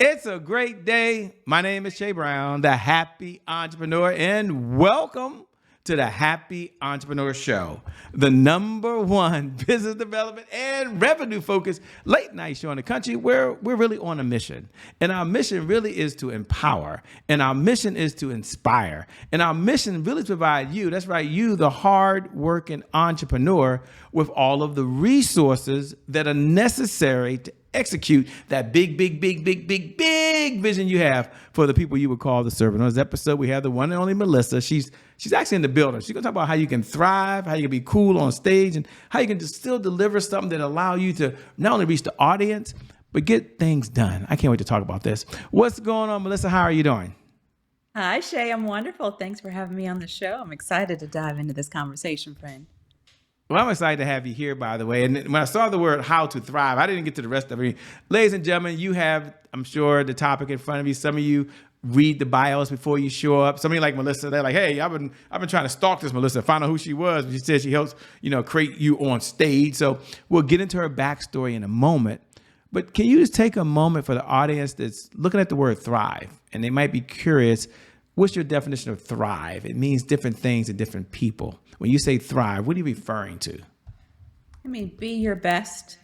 It's a great day. My name is Shay Brown, the happy entrepreneur, and welcome to the Happy Entrepreneur Show, the number one business development and revenue focused late night show in the country where we're really on a mission. And our mission really is to empower, and our mission is to inspire, and our mission really is to provide you, that's right, you, the hard working entrepreneur, with all of the resources that are necessary to execute that big vision you have for the people you would call the servant. On this episode, we have the one and only Melissa. She's actually in the building. She's gonna talk about how you can thrive, how you can be cool on stage, and how you can just still deliver something that allow you to not only reach the audience, but get things done. I can't wait to talk about this. What's going on, Melissa? How are you doing? Hi, Shay. I'm wonderful. Thanks for having me on the show. I'm excited to dive into this conversation, friend. Well, I'm excited to have you here, by the way. And when I saw the word how to thrive, I didn't get to the rest of it. Ladies and gentlemen, you have, I'm sure, the topic in front of you. Some of you read the bios before you show up. Some of you like Melissa, they're like, hey, I've been trying to stalk this Melissa, find out who she was. But she said she helps, create you on stage. So we'll get into her backstory in a moment. But can you just take a moment for the audience that's looking at the word thrive, and they might be curious, what's your definition of thrive? It means different things to different people. When you say thrive, what are you referring to? I mean, be your best,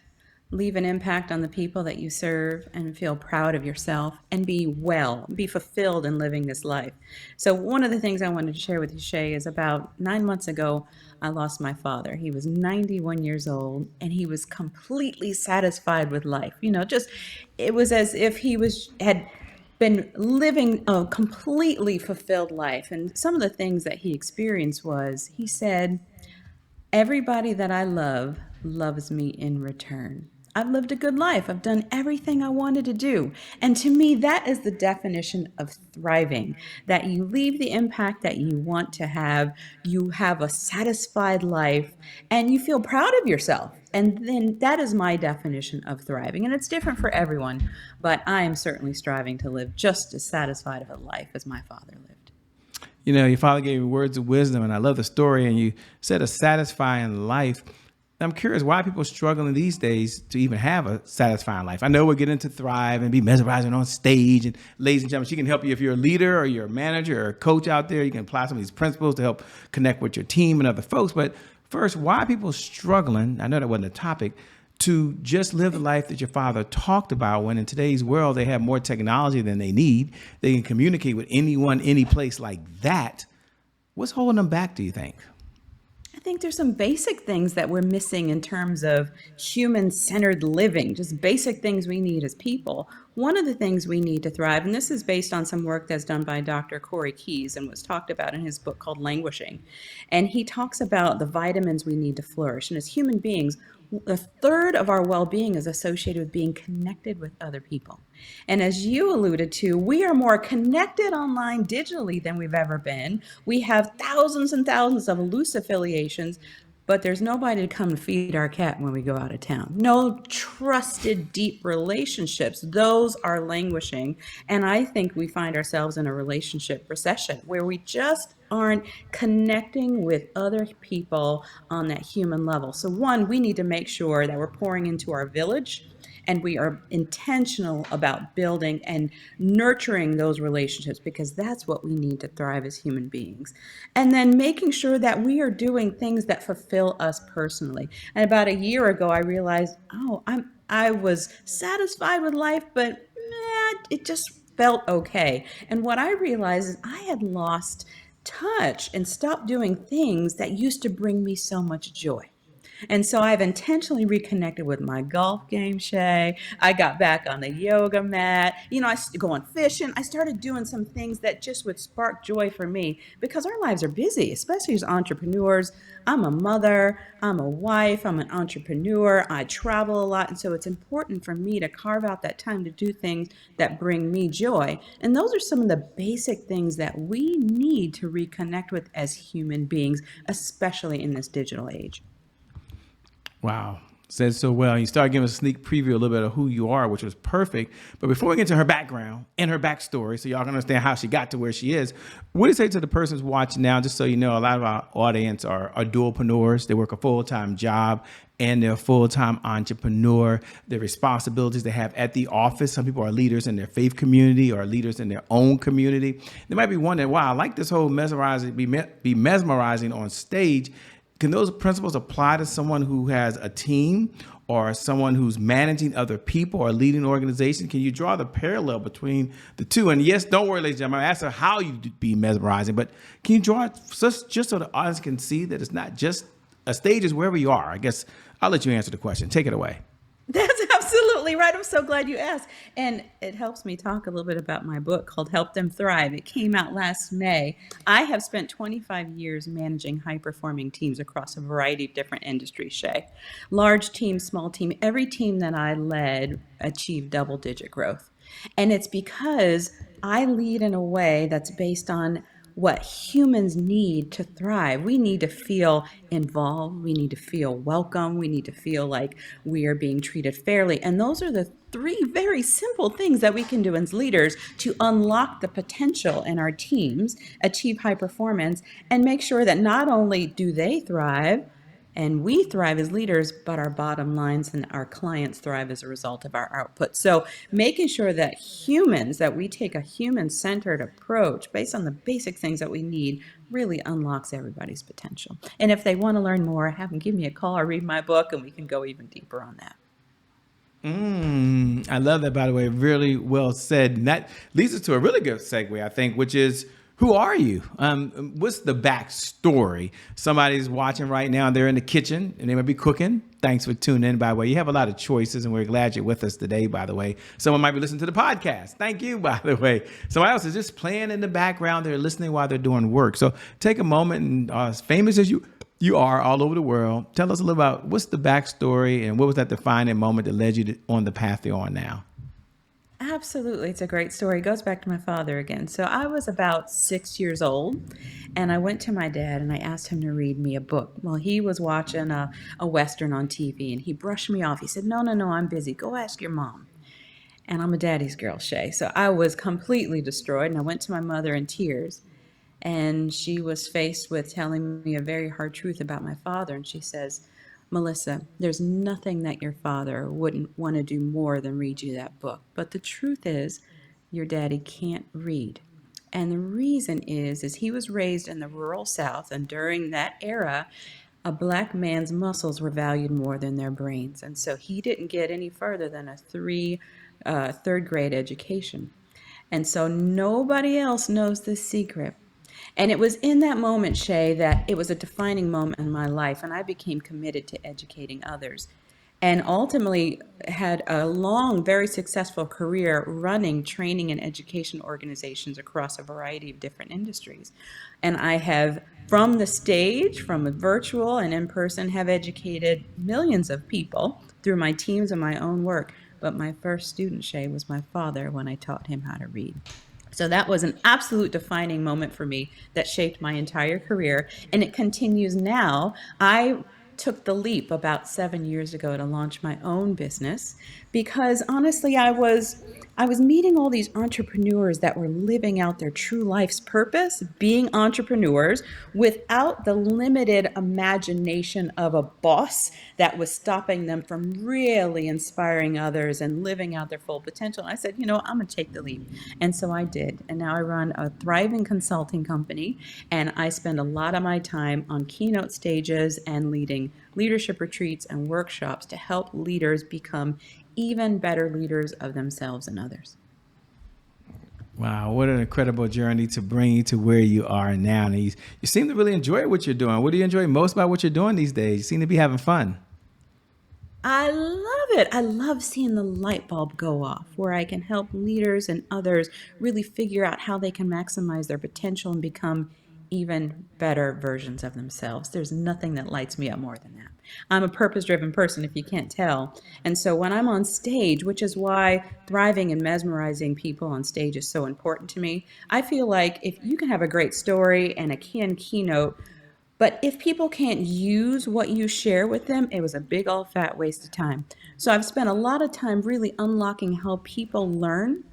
leave an impact on the people that you serve, and feel proud of yourself, and be well, be fulfilled in living this life. So one of the things I wanted to share with you, Shay, is about 9 months ago, I lost my father. He was 91 years old, and he was completely satisfied with life. It was as if had been living a completely fulfilled life. And some of the things that he experienced was, he said, everybody that I love loves me in return. I've lived a good life. I've done everything I wanted to do. And to me, that is the definition of thriving, that you leave the impact that you want to have, you have a satisfied life, and you feel proud of yourself. And then that is my definition of thriving. And it's different for everyone, but I am certainly striving to live just as satisfied of a life as my father lived. Your father gave you words of wisdom, and I love the story, and you said a satisfying life. I'm curious why people are struggling these days to even have a satisfying life. I know we're getting to thrive and be mesmerizing on stage. And ladies and gentlemen, she can help you if you're a leader or you're a manager or a coach out there. You can apply some of these principles to help connect with your team and other folks. But first, why are people struggling? I know that wasn't a topic, to just live the life that your father talked about, when in today's world they have more technology than they need. They can communicate with anyone, any place like that. What's holding them back, do you think? I think there's some basic things that we're missing in terms of human-centered living, just basic things we need as people. One of the things we need to thrive, and this is based on some work that's done by Dr. Corey Keyes and was talked about in his book called Languishing. And he talks about the vitamins we need to flourish. And as human beings, a third of our well-being is associated with being connected with other people. And as you alluded to, we are more connected online digitally than we've ever been. We have thousands and thousands of loose affiliations, but there's nobody to come and feed our cat when we go out of town. No trusted, deep relationships. Those are languishing. And I think we find ourselves in a relationship recession where we just aren't connecting with other people on that human level. So one, we need to make sure that we're pouring into our village, and we are intentional about building and nurturing those relationships, because that's what we need to thrive as human beings. And then making sure that we are doing things that fulfill us personally. And about a year ago, I realized, I was satisfied with life, but it just felt okay. And what I realized is I had lost touch and stopped doing things that used to bring me so much joy. And so I've intentionally reconnected with my golf game, Shay. I got back on the yoga mat. I going fishing. I started doing some things that just would spark joy for me, because our lives are busy, especially as entrepreneurs. I'm a mother, I'm a wife, I'm an entrepreneur. I travel a lot. And so it's important for me to carve out that time to do things that bring me joy. And those are some of the basic things that we need to reconnect with as human beings, especially in this digital age. Wow. Said so well. You started giving us a sneak preview a little bit of who you are, which was perfect. But before we get to her background and her backstory, so y'all can understand how she got to where she is, what do you say to the persons watching now, just so you know, a lot of our audience are dualpreneurs. They work a full-time job and they're a full-time entrepreneur. The responsibilities they have at the office. Some people are leaders in their faith community or leaders in their own community. They might be wondering, wow, I like this whole mesmerizing, be mesmerizing on stage. Can those principles apply to someone who has a team or someone who's managing other people or leading an organization? Can you draw the parallel between the two? And yes, don't worry, ladies and gentlemen, I'm asking how you be mesmerizing, but can you draw it just so the audience can see that it's not just a stage is wherever you are? I guess I'll let you answer the question. Take it away. That's absolutely right. I'm so glad you asked. And it helps me talk a little bit about my book called Help Them Thrive. It came out last May. I have spent 25 years managing high-performing teams across a variety of different industries, Shay. Large team, small team, every team that I led achieved double-digit growth. And it's because I lead in a way that's based on what humans need to thrive. We need to feel involved. We need to feel welcome. We need to feel like we are being treated fairly. And those are the three very simple things that we can do as leaders to unlock the potential in our teams, achieve high performance, and make sure that not only do they thrive, and we thrive as leaders, but our bottom lines and our clients thrive as a result of our output. So making sure that we take a human-centered approach based on the basic things that we need really unlocks everybody's potential. And if they want to learn more, have them give me a call or read my book, and we can go even deeper on that. I love that, by the way. Really well said. And that leads us to a really good segue, I think, which is, who are you? What's the backstory? Somebody's watching right now. They're in the kitchen and they might be cooking. Thanks for tuning in, by the way. You have a lot of choices and we're glad you're with us today, by the way. Someone might be listening to the podcast. Thank you, by the way. Somebody else is just playing in the background. They're listening while they're doing work. So take a moment and as famous as you are all over the world, tell us a little about what's the backstory and what was that defining moment that led you on the path you're on now? Absolutely. It's a great story. It goes back to my father again. So I was about 6 years old and I went to my dad and I asked him to read me a book. Well, he was watching a Western on TV and he brushed me off. He said, no, I'm busy. Go ask your mom. And I'm a daddy's girl, Shay. So I was completely destroyed and I went to my mother in tears. And she was faced with telling me a very hard truth about my father. And she says, Melissa, there's nothing that your father wouldn't want to do more than read you that book. But the truth is, your daddy can't read. And the reason is he was raised in the rural South, and during that era, a black man's muscles were valued more than their brains. And so he didn't get any further than a third grade education. And so nobody else knows this secret. And it was in that moment, Shay, that it was a defining moment in my life, and I became committed to educating others. And ultimately had a long, very successful career running training and education organizations across a variety of different industries. And I have, from the stage, from virtual and in person, have educated millions of people through my teams and my own work. But my first student, Shay, was my father when I taught him how to read. So that was an absolute defining moment for me that shaped my entire career, and it continues now. I took the leap about 7 years ago to launch my own business because honestly, I was meeting all these entrepreneurs that were living out their true life's purpose, being entrepreneurs without the limited imagination of a boss that was stopping them from really inspiring others and living out their full potential. And I said, I'm going to take the leap. And so I did. And now I run a thriving consulting company, and I spend a lot of my time on keynote stages and leading leadership retreats and workshops to help leaders become even better leaders of themselves and others. Wow, what an incredible journey to bring you to where you are now. And you seem to really enjoy what you're doing. What do you enjoy most about what you're doing these days? You seem to be having fun. I love it. I love seeing the light bulb go off where I can help leaders and others really figure out how they can maximize their potential and become even better versions of themselves. There's nothing that lights me up more than that. I'm a purpose-driven person, if you can't tell. And so when I'm on stage, which is why thriving and mesmerizing people on stage is so important to me, I feel like if you can have a great story and a keynote, But if people can't use what you share with them, it was a big old fat waste of time. So I've spent a lot of time really unlocking how people learn,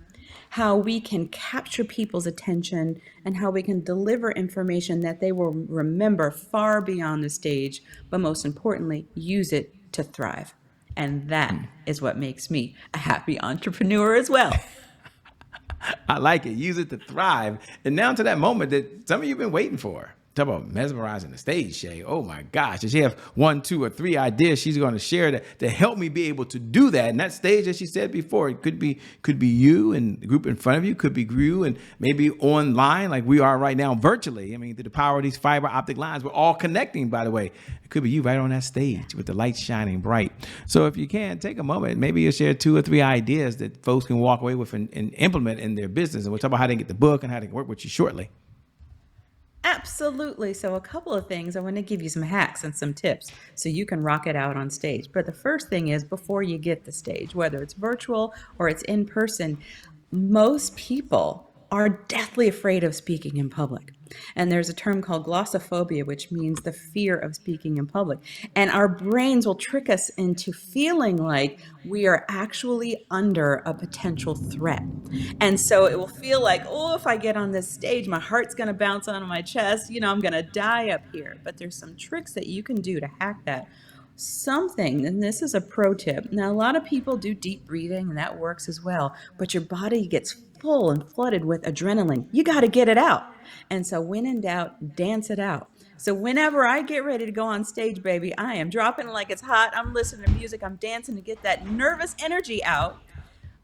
how we can capture people's attention, and how we can deliver information that they will remember far beyond the stage, but most importantly, use it to thrive. And that is what makes me a happy entrepreneur as well. I like it. Use it to thrive. And now to that moment that some of you have been waiting for. Talk about mesmerizing the stage, Shay. Oh my gosh. Does she have 1, 2, or 3 ideas she's going to share to help me be able to do that? And that stage, as she said before, it could be you and the group in front of you, could be you and maybe online like we are right now virtually. I mean, through the power of these fiber optic lines, we're all connecting, by the way. It could be you right on that stage with the lights shining bright. So if you can, take a moment. Maybe you'll share 2 or 3 ideas that folks can walk away with and implement in their business. And we'll talk about how they get the book and how they can work with you shortly. Absolutely. So, a couple of things. I want to give you some hacks and some tips so you can rock it out on stage. But the first thing is before you get the stage, whether it's virtual or it's in person, most people are deathly afraid of speaking in public. And there's a term called glossophobia, which means the fear of speaking in public. And our brains will trick us into feeling like we are actually under a potential threat. And so it will feel like, oh, if I get on this stage, my heart's going to bounce onto my chest. I'm going to die up here. But there's some tricks that you can do to hack that. Something, and this is a pro tip. Now, a lot of people do deep breathing, and that works as well, but your body gets full and flooded with adrenaline. You got to get it out. And so, when in doubt, dance it out. So, whenever I get ready to go on stage, baby, I am dropping like it's hot. I'm listening to music, I'm dancing to get that nervous energy out.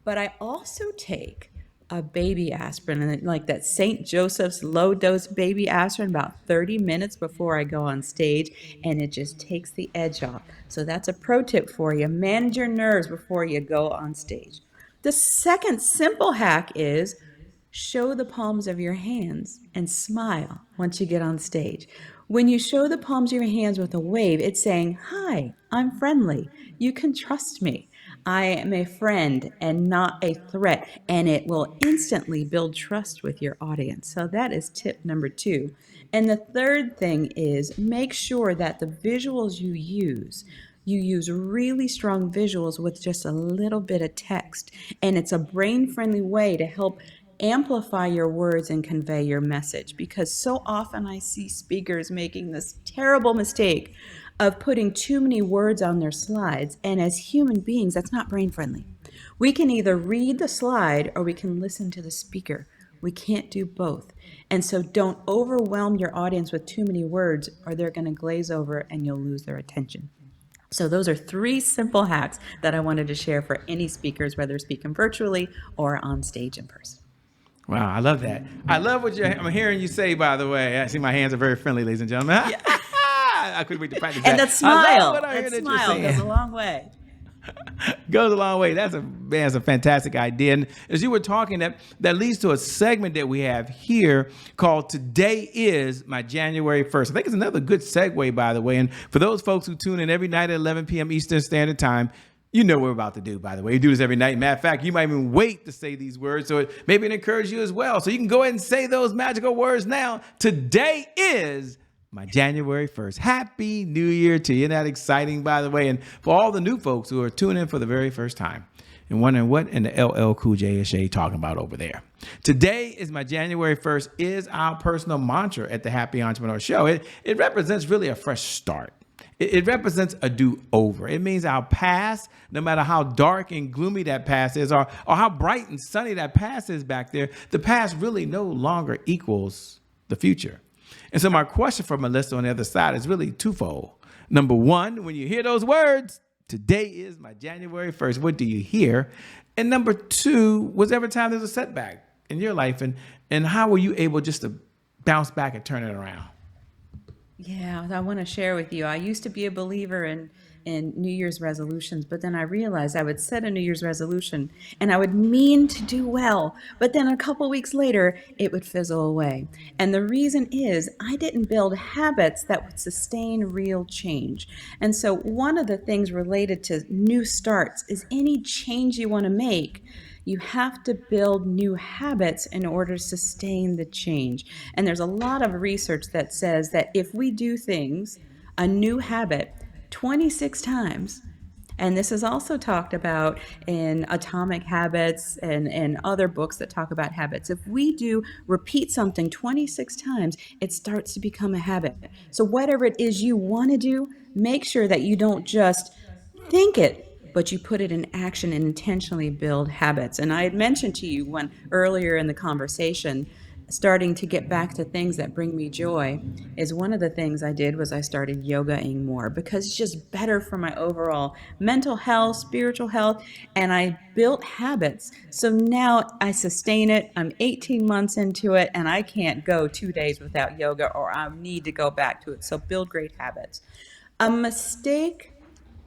But I also take a baby aspirin, and like that St. Joseph's low dose baby aspirin about 30 minutes before I go on stage, and it just takes the edge off. So that's a pro tip for you. Manage your nerves before you go on stage. The second simple hack is show the palms of your hands and smile once you get on stage. When you show the palms of your hands with a wave, it's saying, "Hi, I'm friendly. You can trust me. I am a friend and not a threat," and it will instantly build trust with your audience. So that is tip number 2. And the third thing is make sure that the visuals you use really strong visuals with just a little bit of text. And it's a brain-friendly way to help amplify your words and convey your message, because so often I see speakers making this terrible mistake of putting too many words on their slides. And as human beings, that's not brain friendly. We can either read the slide or we can listen to the speaker. We can't do both. And so don't overwhelm your audience with too many words or they're going to glaze over and you'll lose their attention. So those are 3 simple hacks that I wanted to share for any speakers, whether speaking virtually or on stage in person. Wow, I love that. I love what I'm hearing you say, by the way. I see my hands are very friendly, ladies and gentlemen. Yeah. I couldn't wait to practice that. And that smile, that smile goes a long way. Goes a long way. That's a fantastic idea. And as you were talking, that leads to a segment that we have here called Today is My January 1st. I think it's another good segue, by the way. And for those folks who tune in every night at 11 p.m. Eastern Standard Time, you know what we're about to do, by the way. We do this every night. Matter of fact, you might even wait to say these words, so maybe it encourages you as well. So you can go ahead and say those magical words now. Today is my January 1st. Happy New Year to you. Isn't that exciting, by the way? And for all the new folks who are tuning in for the very first time and wondering what in the LL Cool J is Shay talking about over there. Today is my January 1st is our personal mantra at the Happy Entrepreneur Show. It represents really a fresh start. It represents a do-over. It means our past, no matter how dark and gloomy that past is, or how bright and sunny that past is back there, the past really no longer equals the future. And so my question for Melissa on the other side is really twofold. Number one, when you hear those words, today is my January 1st, what do you hear? And number two, was there ever time there's a setback in your life? And how were you able just to bounce back and turn it around? Yeah, I want to share with you. I used to be a believer in New Year's resolutions, but then I realized I would set a New Year's resolution and I would mean to do well, but then a couple weeks later, it would fizzle away. And the reason is I didn't build habits that would sustain real change. And so one of the things related to new starts is any change you want to make, You have to build new habits in order to sustain the change. And there's a lot of research that says that if we do things, a new habit, 26 times, and this is also talked about in Atomic Habits and other books that talk about habits. If we do repeat something 26 times, it starts to become a habit. So, whatever it is you want to do, make sure that you don't just think it, but you put it in action and intentionally build habits. And I had mentioned to you when earlier in the conversation, starting to get back to things that bring me joy is one of the things I did was I started yogaing more because it's just better for my overall mental health, spiritual health, and I built habits. So now I sustain it. I'm 18 months into it and I can't go 2 days without yoga or I need to go back to it. So build great habits. A mistake,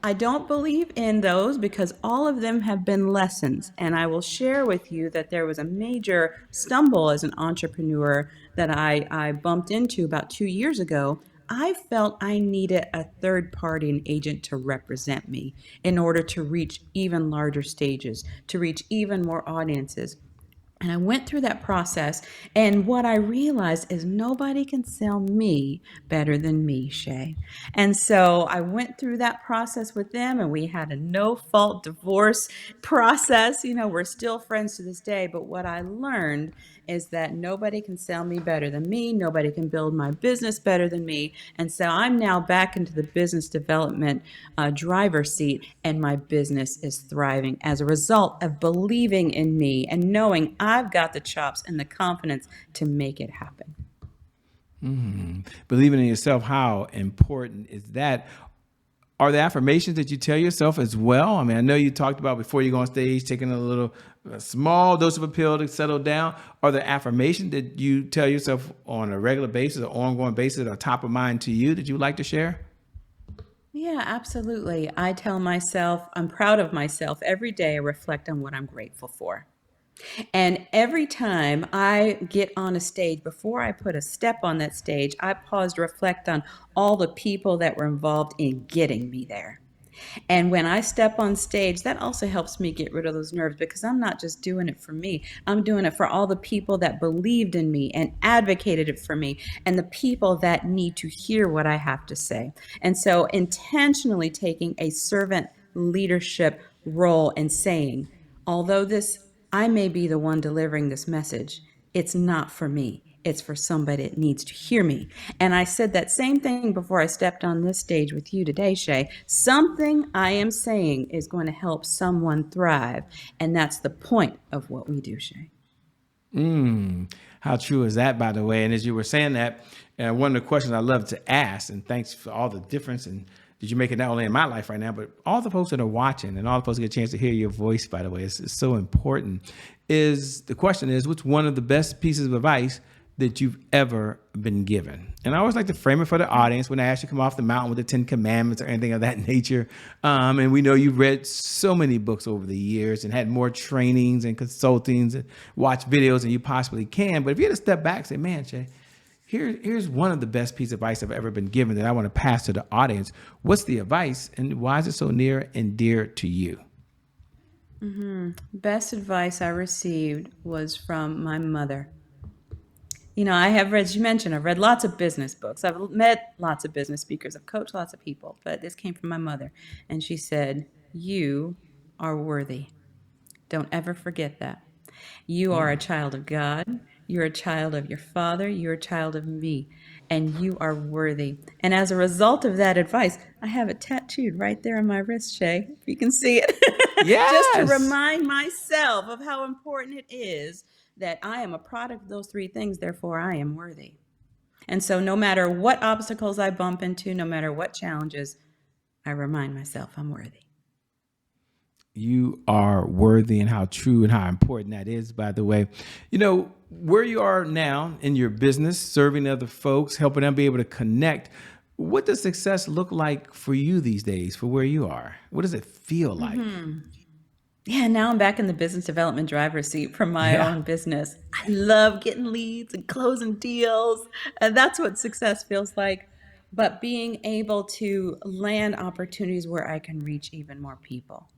I don't believe in those because all of them have been lessons. And I will share with you that there was a major stumble as an entrepreneur that I bumped into about 2 years ago. I felt I needed a third party, an agent to represent me in order to reach even larger stages, to reach even more audiences. And I went through that process. And what I realized is nobody can sell me better than me, Shay. And so I went through that process with them, and we had a no fault divorce process. We're still friends to this day. But what I learned is that nobody can sell me better than me. Nobody can build my business better than me. And so I'm now back into the business development driver's seat, and my business is thriving as a result of believing in me and knowing I've got the chops and the confidence to make it happen. Believing in yourself, how important is that? Are the affirmations that you tell yourself as well? I mean, I know you talked about before you go on stage, taking a small dose of a pill to settle down. Are there affirmations that you tell yourself on a regular basis or ongoing basis that are top of mind to you that you would like to share? Yeah, absolutely. I tell myself I'm proud of myself. Every day I reflect on what I'm grateful for. And every time I get on a stage, before I put a step on that stage, I pause to reflect on all the people that were involved in getting me there. And when I step on stage, that also helps me get rid of those nerves because I'm not just doing it for me. I'm doing it for all the people that believed in me and advocated it for me and the people that need to hear what I have to say. And so intentionally taking a servant leadership role and saying, although I may be the one delivering this message, it's not for me. It's for somebody that needs to hear me. And I said that same thing before I stepped on this stage with you today, Shay. Something I am saying is going to help someone thrive. And that's the point of what we do, Shay. How true is that, by the way? And as you were saying that, one of the questions I love to ask, and thanks for all the difference and that you make it not only in my life right now, but all the folks that are watching and all the folks that get a chance to hear your voice, by the way, it's so important. The question is, what's one of the best pieces of advice that you've ever been given? And I always like to frame it for the audience when I ask you to come off the mountain with the 10 Commandments or anything of that nature. And we know you've read so many books over the years and had more trainings and consultings and watched videos than you possibly can. But if you had to step back and say, man, Shay, here's one of the best pieces of advice I've ever been given that I want to pass to the audience. What's the advice and why is it so near and dear to you? Best advice I received was from my mother. I have read, as you mentioned, I've read lots of business books. I've met lots of business speakers. I've coached lots of people, but this came from my mother. And she said, "You are worthy. Don't ever forget that. You are a child of God. You're a child of your father. You're a child of me. And you are worthy." And as a result of that advice, I have it tattooed right there on my wrist, Shay, if you can see it. Just to Yes. remind myself of how important it is that I am a product of those three things, therefore I am worthy. And so no matter what obstacles I bump into, no matter what challenges, I remind myself I'm worthy. You are worthy, and how true and how important that is, by the way. Where you are now in your business, serving other folks, helping them be able to connect. What does success look like for you these days, for where you are? What does it feel like? Yeah, now I'm back in the business development driver's seat for my Yeah. own business. I love getting leads and closing deals, and that's what success feels like. But being able to land opportunities where I can reach even more people.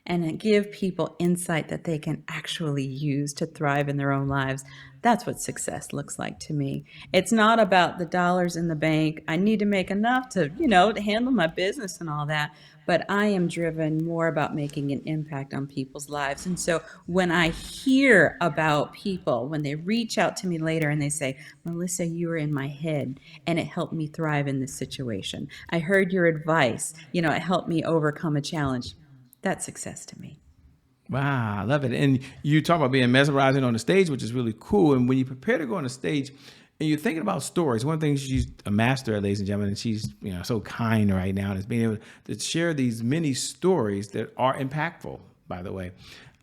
and give people insight that they can actually use to thrive in their own lives. That's what success looks like to me. It's not about the dollars in the bank. I need to make enough to, to handle my business and all that. But I am driven more about making an impact on people's lives. And so when I hear about people, when they reach out to me later and they say, Melissa, you were in my head and it helped me thrive in this situation. I heard your advice, it helped me overcome a challenge. That's success to me. Wow, I love it. And you talk about being mesmerizing on the stage, which is really cool. And when you prepare to go on the stage and you're thinking about stories, one thing she's a master at, ladies and gentlemen, and she's so kind right now, is being able to share these many stories that are impactful, by the way.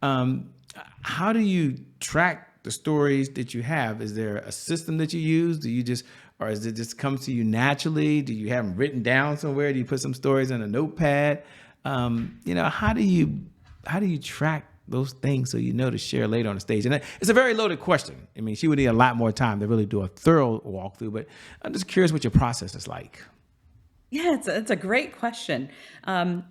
How do you track the stories that you have? Is there a system that you use? Do you just, or does it just come to you naturally? Do you have them written down somewhere? Do you put some stories in a notepad? How do you track those things so to share later on the stage? And it's a very loaded question. I mean, she would need a lot more time to really do a thorough walkthrough, but I'm just curious what your process is like. Yeah, it's a great question.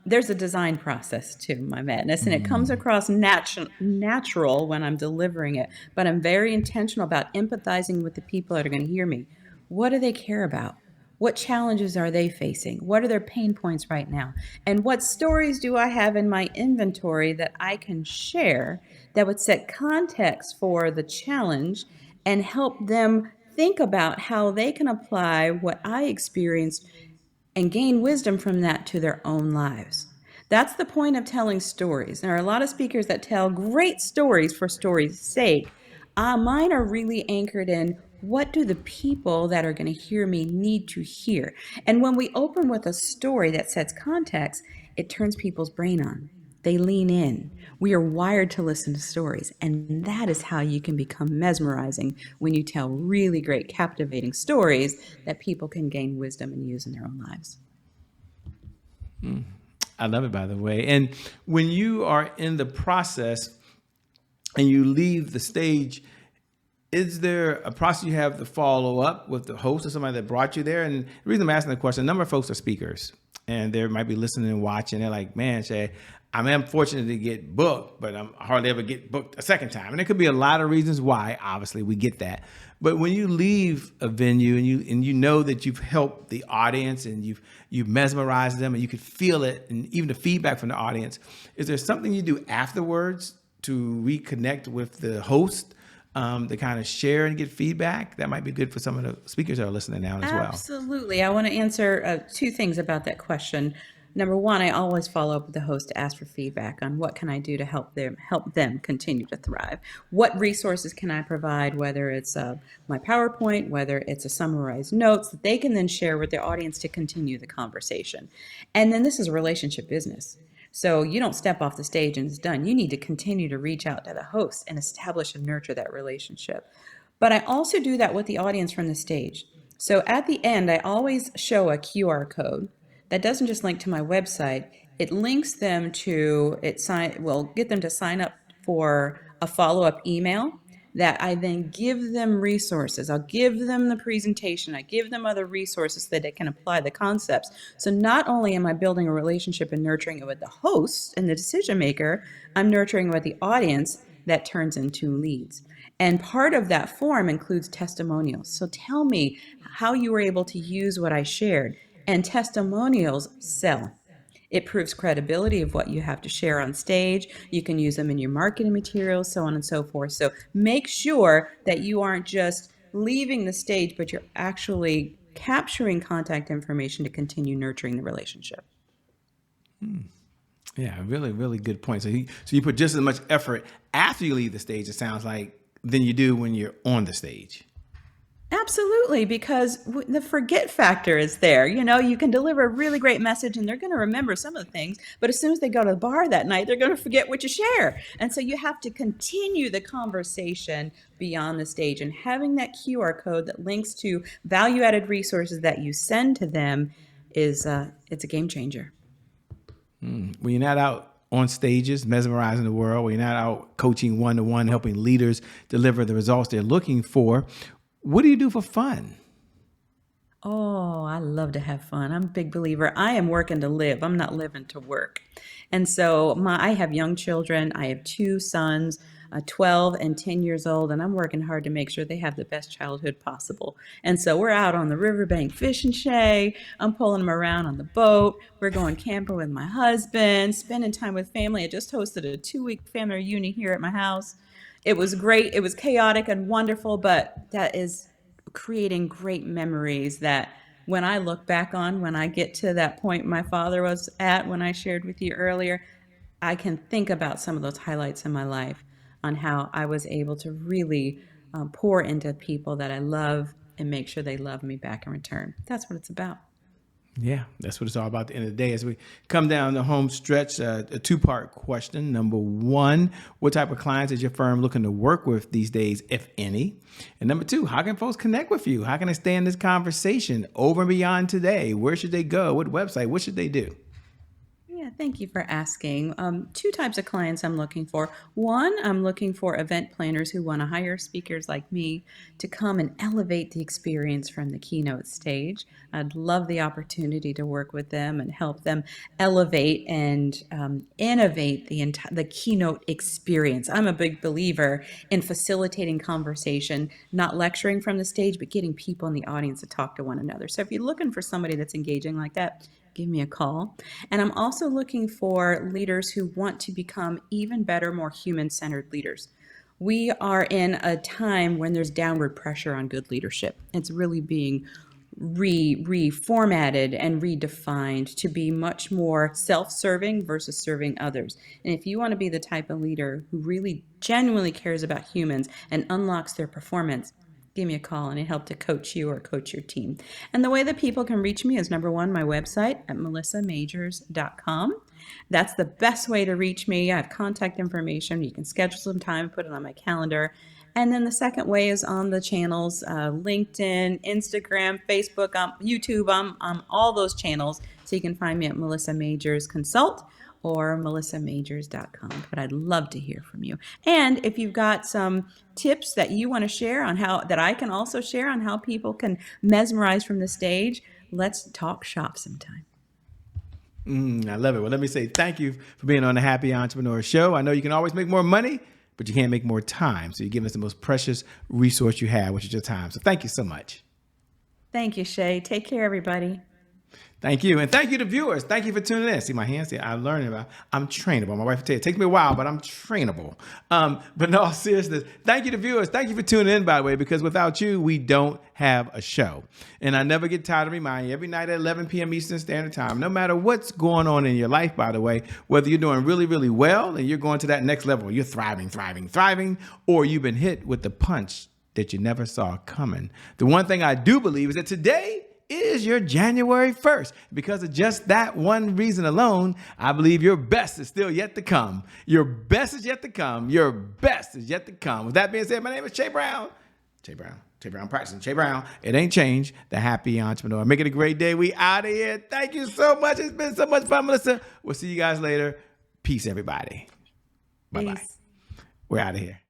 There's a design process to my madness, and it comes across natural when I'm delivering it, but I'm very intentional about empathizing with the people that are going to hear me. What do they care about? What challenges are they facing? What are their pain points right now? And what stories do I have in my inventory that I can share that would set context for the challenge and help them think about how they can apply what I experienced and gain wisdom from that to their own lives? That's the point of telling stories. There are a lot of speakers that tell great stories for stories' sake. Mine are really anchored in, what do the people that are going to hear me need to hear? And when we open with a story that sets context, it turns people's brain on. They lean in. We are wired to listen to stories, and that is how you can become mesmerizing, when you tell really great, captivating stories that people can gain wisdom and use in their own lives. I love it, by the way. And when you are in the process and you leave the stage, is there a process you have to follow up with the host or somebody that brought you there? And the reason I'm asking the question, a number of folks are speakers and they might be listening and watching. They're like, man, Shay, I'm fortunate to get booked, but I'm hardly ever get booked a second time. And there could be a lot of reasons why. Obviously, we get that. But when you leave a venue and you know that you've helped the audience and you've mesmerized them and you could feel it, and even the feedback from the audience, is there something you do afterwards to reconnect with the host, to kind of share and get feedback? That might be good for some of the speakers that are listening now as well. Absolutely. I want to answer two things about that question. Number one, I always follow up with the host to ask for feedback on what can I do to help them continue to thrive. What resources can I provide, whether it's my PowerPoint, whether it's a summarized notes that they can then share with their audience to continue the conversation. And then this is a relationship business. So you don't step off the stage and it's done. You need to continue to reach out to the host and establish and nurture that relationship. But I also do that with the audience from the stage. So at the end, I always show a QR code that doesn't just link to my website. It links them to, get them to sign up for a follow-up email that I then give them resources. I'll give them the presentation. I give them other resources so that they can apply the concepts. So not only am I building a relationship and nurturing it with the host and the decision maker, I'm nurturing it with the audience that turns into leads. And part of that form includes testimonials. So tell me how you were able to use what I shared. And testimonials sell. It proves credibility of what you have to share on stage. You can use them in your marketing materials, so on and so forth. So make sure that you aren't just leaving the stage, but you're actually capturing contact information to continue nurturing the relationship. Yeah, really, really good point. So you put just as much effort after you leave the stage, it sounds like, than you do when you're on the stage. Absolutely, because the forget factor is there. You can deliver a really great message and they're going to remember some of the things, but as soon as they go to the bar that night, they're going to forget what you share. And so you have to continue the conversation beyond the stage, and having that QR code that links to value-added resources that you send to them it's a game changer. When you're not out on stages mesmerizing the world, when you're not out coaching one-to-one, helping leaders deliver the results they're looking for, what do you do for fun? Oh, I love to have fun. I'm a big believer. I am working to live. I'm not living to work. And so I have young children. I have two sons, 12 and 10 years old, and I'm working hard to make sure they have the best childhood possible. And so we're out on the riverbank fishing, Shay. I'm pulling them around on the boat. We're going camping with my husband, spending time with family. I just hosted a 2-week family reunion here at my house. It was great. It was chaotic and wonderful, but that is creating great memories that when I look back on, when I get to that point my father was at, when I shared with you earlier, I can think about some of those highlights in my life on how I was able to really pour into people that I love and make sure they love me back in return. That's what it's about. Yeah, that's what it's all about at the end of the day. As we come down the home stretch, a two-part question. Number one, what type of clients is your firm looking to work with these days, if any? And number two, how can folks connect with you? How can they stay in this conversation over and beyond today? Where should they go? What website? What should they do? Yeah, thank you for asking. Two types of clients I'm looking for. One, I'm looking for event planners who want to hire speakers like me to come and elevate the experience from the keynote stage. I'd love the opportunity to work with them and help them elevate and innovate the keynote experience. I'm a big believer in facilitating conversation, not lecturing from the stage, but getting people in the audience to talk to one another. So if you're looking for somebody that's engaging like that, give me a call. And I'm also looking for leaders who want to become even better, more human-centered leaders. We are in a time when there's downward pressure on good leadership. It's really being reformatted and redefined to be much more self-serving versus serving others. And if you want to be the type of leader who really genuinely cares about humans and unlocks their performance, give me a call and I help to coach you or coach your team. And the way that people can reach me is number one, my website at melissamajors.com. That's the best way to reach me. I have contact information. You can schedule some time, put it on my calendar. And then the second way is on the channels, LinkedIn, Instagram, Facebook, YouTube. I'm all those channels. So you can find me at Melissa Majors Consult or melissamajors.com. But I'd love to hear from you. And if you've got some tips that you want to share on how, that I can also share on how people can mesmerize from the stage, let's talk shop sometime. I love it. Well, let me say thank you for being on the Happy Entrepreneur Show. I know you can always make more money, but you can't make more time. So you're giving us the most precious resource you have, which is your time. So thank you so much. Thank you, Shay. Take care, everybody. Thank you. And thank you to viewers. Thank you for tuning in. See my hands? See, I'm learning about, I'm trainable. My wife will tell you, it takes me a while, but I'm trainable. But in all seriousness, thank you to viewers. Thank you for tuning in, by the way, because without you, we don't have a show. And I never get tired of reminding you every night at 11 p.m. Eastern Standard Time, no matter what's going on in your life, by the way, whether you're doing really, really well and you're going to that next level, you're thriving, or you've been hit with the punch that you never saw coming. The one thing I do believe is that today is your January 1st. Because of just that one reason alone, I believe your best is still yet to come. Your best is yet to come. Your best is yet to come. With that being said, my name is Shay Brown. Shay Brown practicing. Shay Brown. It ain't changed. The Happy Entrepreneur. Make it a great day. We out of here. Thank you so much. It's been so much fun, Melissa. We'll see you guys later. Peace, everybody. Bye-bye. Peace. We're out of here.